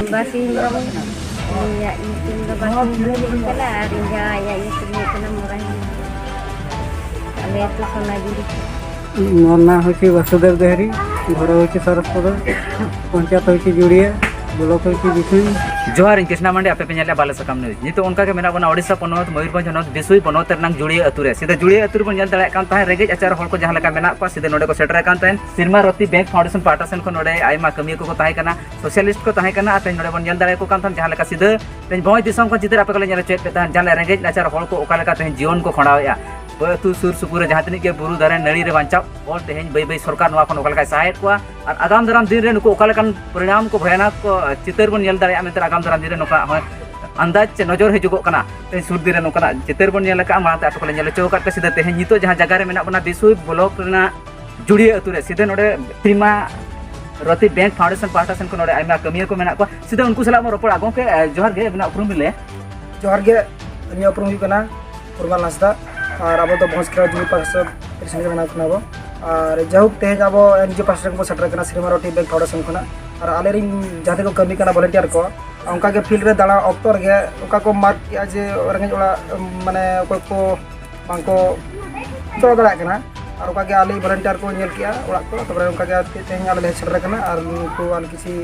Basin dong. Iya, itu udah basin dulu kala rinja ya itu nih kena murah. Ale itu सोना गिरी मोर ना होची वासुदेव देहरी घर होची सरसपुर पंचायत होची जुड़िया ब्लॉक होची बिसुई जोहार इन कृष्णा मांडे आपे पेñale बाला सकम न्यूज नितो उनका के मेना बना ओडिशा पनोत मयूरभंज हनोत बिसुई पनोत रनांग जुड़िया अतु रे सीधा जुड़िया अतु बन जल दड़ा कान ताहे रेगेज आचार हल को जहां लका मेना को सीधा नोडे को सेटर कान ताहे सिरमा रति बैंक फाउंडेशन पार्टा सेन को नोडे आयमा कमी को ताहे कना सोशलिस्ट को ताहे कना आते नोडे बन जल दड़ा को कान ताहे जहां लका सीधा तेन भोय दिसम को जिधर आपे को नेल चेत पे ताहे जहां रेगेज आचार हल को ओका लका ताहे जीवन को खंडावया अतु सुर सुपुर जहां तनी के बुरु दारे नड़ी रे बांचा और तेहेन बै बै सरकार नवा कोन ओका लका सहायत को और आगाम दाराम दिन रे नुको ओका लकान परिणाम को भयानक को चितर बन नेल दड़ा मेते आगाम दाराम दिन रे नोका अंदाज नजर हजूगो कना तेज सुरदी रे नोकना चितर बन नेल का माते आपे को नेल चौका पे सीधा तेहेन नितो जहां जगह रे मेना बना बिसुई ब्लॉक रेना जुड़िया अतु रे सीधा नोडे सीमा रति बैंक फाउंडेशन पार्टा सेन को नोडे आयमा कमिया को मेना को सीधा उनको सला मो रोपड़ आगो के जोहार गे बिना उपरुम मिले जोहार गे निया उपरुम हुई कना फुरमाल नासदा और अब तो भोसखेड़ा जुड़ी पास प्रेसिडेंट बना कना बो और जहुक तेज अब एनजीओ पास को सेटर कना श्रीमा रोटी बैंक फाउंडेशन खना और आले रिन जहां को कमी कना वॉलंटियर को उनका के फील्ड रे दाड़ा ऑक्टर गे उनका को मार्क किया जे रेंगेज ओला माने कोई को बांको दो दाड़ा कना और उनका के आले वॉलंटियर को नेल किया ओला को तबरे उनका के तेज आले सेटर कना और उनको आले किसी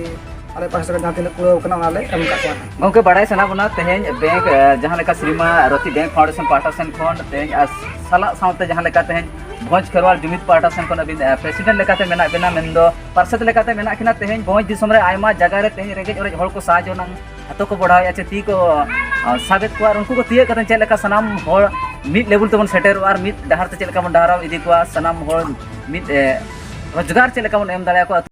आले पास जहां तिन कुड़ो कना आले एम का को गंके बड़ाई सना बना तेहेन बैंक जहां लेका श्रीमा रति बैंक फाउंडेशन पार्टा सेन खन तेहेन सला साउते जहां लेका तेहेन भोज खेरवाल जुमित पार्टा सेन खन अबिन प्रेसिडेंट लेकाते मेना बेना मेनदो पार्षद लेकाते मेना किना तेहेन भोज दिसम रे आयमा जगह रे तेहेन रेगेज ओरे हल को साजो नंग अतो को बढ़ाव या ती को साबित को उनको को तिये कतन चेल लेका सनाम होर मिड लेवल तबन सेटर और मिड डहार ते चेल लेका बन डहाराव इदी को सनाम होर मिड रोजगार चेल लेका बन एम दाड़ा को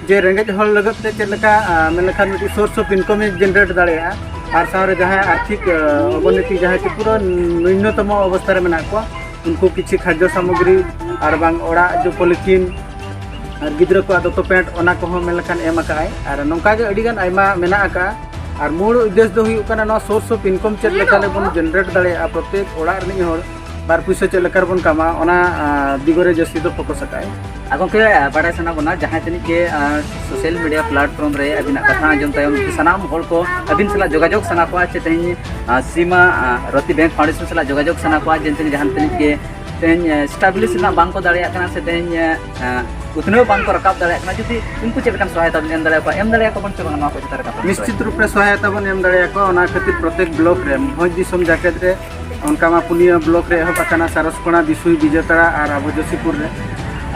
जे रेंगेज हल लगते चलका मेनखान मिट्टी सोर्स ऑफ इनकम जनरेट दाड़ा और सारे जहाँ आर्थिक अवनति जहाँ की पूरा न्यूनतम अवस्था रे मेना को उनको किसी खाद्य सामग्री और बांग ओड़ा जो पॉलिथीन और गिद्रा को दोतो पैंट ओना को मेनखान एम आकाय और नौका गे अड़ी गान आयमा मेना आका और मूल उद्देश्य दो हुई काना सोर्स ऑफ इनकम चेक लेका ले बन जनरेट दाड़ा प्रत्येक ओड़ा रनी होड़ बार पैसा चेक लेकर बन कामा ओना दिगोरे जस्ती दो फोकस आकाय आगों के बड़ा सना बना जहाँ तनिक के सोशल मीडिया प्लेटफॉर्म रे अबिना कथा आंजम तायम सनाम होल को अबिन सला जोगाजोग सना को चे तेन सीमा रति बैंक फाउंडेशन सला जोगाजोग सना को जेन जहाँ तनिक के तेन स्टाब्लिश ना बांग को दाड़िया कना से तेन उतने बांग को रकाब दाड़िया कना जुदी उनको चेक सहायता बन एम दाड़िया को बन से बना को चितर का निश्चित रूप से सहायता बन एम दाड़िया को ओना खातिर प्रत्येक ब्लॉक रे भोज दिसम जाकेट रे उनका मा पुनिया ब्लॉक रे हपाकाना सारसकोना दिसुई बिजेतरा और आबो जोशीपुर रे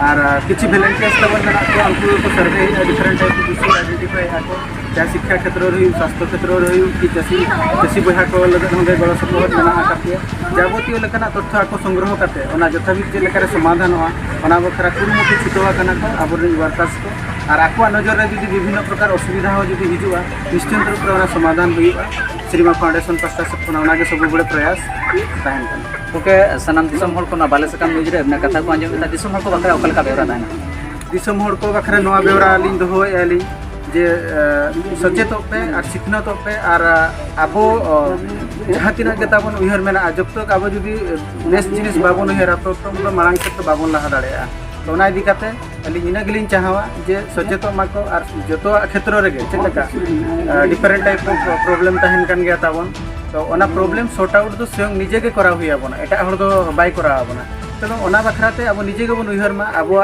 और किसी वॉलंटियर्स तबन मेना को उनको को सर्वे डिफरेंट टाइप की इशू आइडेंटिफाई आको चाहे शिक्षा क्षेत्र रे स्वास्थ्य क्षेत्र रे कि चासी बहा को लगन होंगे गड़ सपोर्ट मेना आकाते जाबतीय लेकना तथ्य आको संग्रह करते ओना जथाबी जे लेकर समाधान होआ ओना बखरा कुरुमुटी छुटवा कना को आबोर वर्कर्स को और आको नजर रे जदि विभिन्न प्रकार असुविधा हो जदि हिजुआ निश्चित रूप से समाधान हुईबा श्रीमा फाउंडेशन पास्ता से ओना के सब बड़े प्रयास ताहन कना ओके सनाम दिसम होल को ना बाले सकम न्यूज रे अपना कथा को आंजम ता दिसम होल को बकरा ओकल का बेवरा दाना दिसम होल को बखरा नवा बेवरा लिंग दो एली जे सचेत पे और सिखनत पे और आबो जहाँ तीना के ताबन उहर मेना जब तक आबो जुदी बेस जिनिस बाबन उहर तो मांग से तो बाबन लहा दाड़ेया तो ओना इदी काते अली इना गिलिन चाहवा जे सचेत माको और जतो क्षेत्र रे चेका डिफरेंट टाइप ऑफ प्रॉब्लम तहन कन गया ताबन तो ओना प्रॉब्लम सॉर्ट आउट तो स्वयं निजे के करा हुई आबोना एटा हर दो बाय करा आबोना तो ओना बखराते अब निजे के बन उहर मा आबो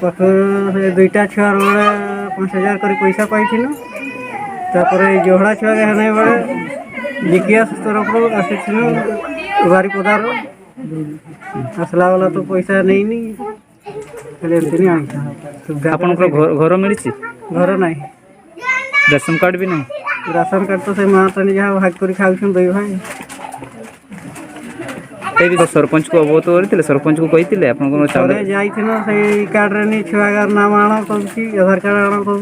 पाखे दुईटा छुआर बड़े 5,000 कर पैसा पाई जोड़ा छुआ के हने बड़े जिकियास तरफ आसी बारीपदार आसला वाला तो पैसा नहीं आपन घर मिली घर ना रेशन कार्ड भी नहीं राशन कार्ड तो से मातानी जहाँ भाग कर खाऊ दुई भाई सरपंच को अवगत करते सरपंच को कही आपन जाई कार्ड रे नहीं छुआ नाम आण कर आधार कार्ड आण कर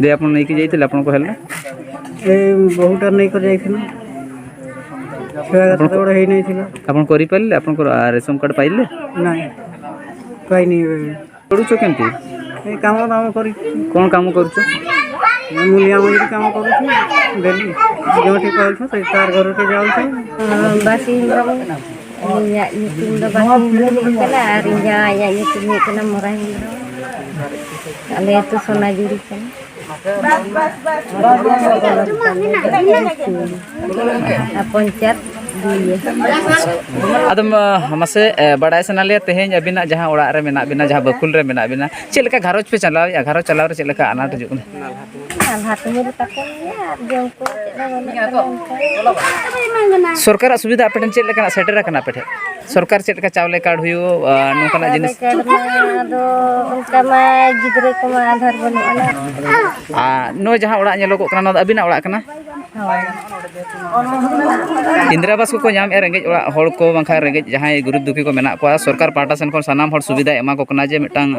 दे आपन नहीं कि जाइतिले आपन को हेल्ला ए बहुटा नहीं कर जाइथिन छुआ तो बड़ हे नहीं थिला आपन करि पाइले आपन को रेशन कार्ड पाइले नहीं पाई नहीं पडुचो केमती ए काम दाम करी कोन काम करछो मूलिया मजूरी काम करूँ डेली जोटी पाल से तार घर के जाऊँ बासी बाबू या यूट्यूब द बासी कला रिंजा या यूट्यूब में कना मोरा अले तो सोना जुड़ी कना पंचायत आदम मसे बड़ा सनाले तेहें अबिना जहाँ ओड़ा रे मेना बिना जहाँ बकुल रे मेना बिना चेक लेका घारोज पे चलाव या घारोज चलाव रे चेक लेका अनाट हिजुग सरकार सुविधा आपे चेक लेका सेटर कना पेठे सरकार चेक लेका चावले कार्ड हुयो नोकना जिनिस आधार बनुआ नो जहाँ ओड़ा नेलोगो कना नो अबिना ओड़ा कना इंदिरा आवास को नाम रेंगे ओड़ा हड़ को बांखा रेंगे जहाँ गुरुब दुखी को मेना को सरकार पाटा सेन को सानाम हड़ सुविधा एमा को कना जे मिटांग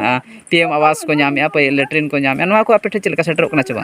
पीएम आवास को नाम पे लेट्रिन को नाम नवा को आपे चेक लेका सेटर कना चे बा